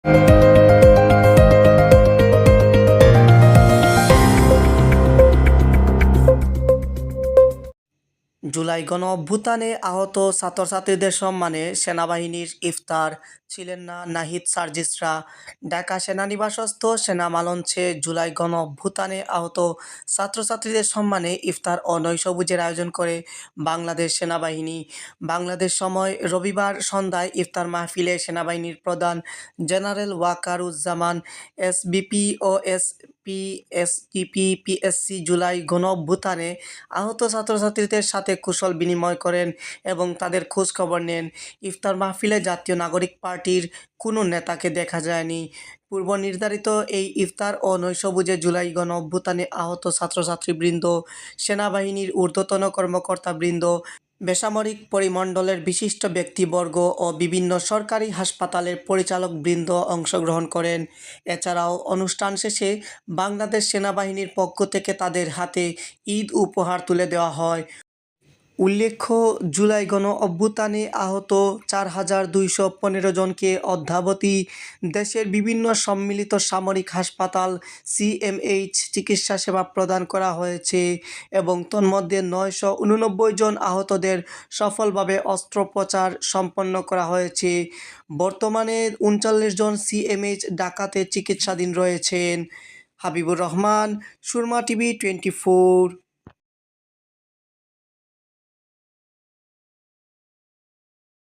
জুলাই গণঅভ্যুত্থানে আহত ছাত্রছাত্রীদের সম্মানে সেনাবাহিনীর ইফতার ছিলেন না নাহিদ সার্জিসরা। ঢাকা সেনানিবাসস্থ সেনা মালঞ্চে জুলাই গণঅভ্যুত্থানে আহত ছাত্রছাত্রীদের সম্মানে ইফতার ও নৈশভোজের আয়োজন করে বাংলাদেশ সেনাবাহিনী। বাংলাদেশ সময় রবিবার সন্ধ্যায় ইফতার মাহফিলে সেনাবাহিনীর প্রধান জেনারেল ওয়াকারুজ্জামান এসবিপি ও এসটিপি পিএসসি জুলাই গণঅভ্যুত্থানে আহত ছাত্রছাত্রীদের সাথে কুশল বিনিময় করেন এবং তাদের খোঁজ খবর নেন। ইফতার মাহফিলে জাতীয় নাগরিক পার্টির কোনো নেতাকে দেখা যায়নি। পূর্ব নির্ধারিত এই ইফতার ও নৈশভোজে জুলাই গণঅভ্যুত্থানে আহত ছাত্রছাত্রীবৃন্দ, সেনাবাহিনীর ঊর্ধ্বতন কর্মকর্তাবৃন্দ, বেসামরিক পরিমণ্ডলের বিশিষ্ট ব্যক্তিবর্গ ও বিভিন্ন সরকারি হাসপাতালের পরিচালকবৃন্দ অংশগ্রহণ করেন। এছাড়াও অনুষ্ঠান শেষে বাংলাদেশ সেনাবাহিনীর পক্ষ থেকে তাদের হাতে ঈদ উপহার তুলে দেওয়া হয়। উল্লেখ্য, জুলাই গণঅভ্যুত্থানে আহত ৪,২১৫ জনকে অদ্যাবধি দেশের বিভিন্ন সম্মিলিত সামরিক হাসপাতাল সিএমএইচ চিকিৎসা সেবা প্রদান করা হয়েছে এবং তন্মধ্যে ৯৮৯ জন আহতদের সফলভাবে অস্ত্রোপচার সম্পন্ন করা হয়েছে। বর্তমানে ৩৯ জন সিএমএইচ ঢাকাতে চিকিৎসাধীন রয়েছেন। হাবিবুর রহমান, সুরমা টিভি 24।